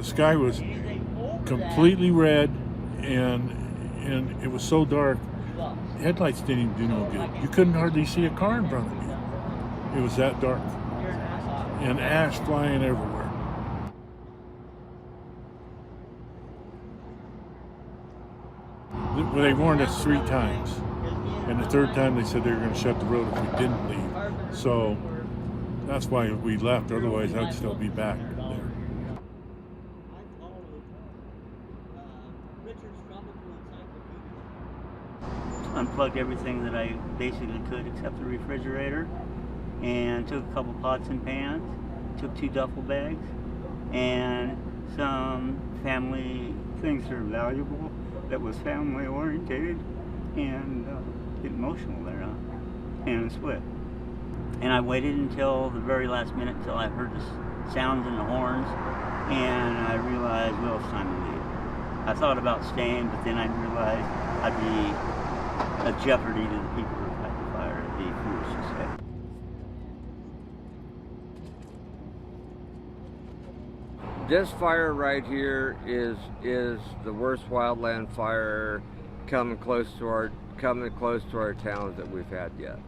sky was completely red, and it was so dark. Headlights didn't even do no good. You couldn't hardly see a car in front of you. It was that dark, and ash flying everywhere. They warned us 3 times, and the third time they said they were going to shut the road if we didn't leave. So that's why we left. Otherwise, I'd still be back there. Unplugged everything that I basically could except the refrigerator, and took a couple pots and pans, took 2 duffel bags, and some family things that are valuable, that was family orientated, and get emotional there, and split. And I waited until the very last minute until I heard the sounds and the horns, and I realized, well, it's time to leave. I thought about staying, but then I realized I'd be a jeopardy to the people who are fighting the fire. It'd be foolish to stay. This fire right here is the worst wildland fire coming close to our towns that we've had yet.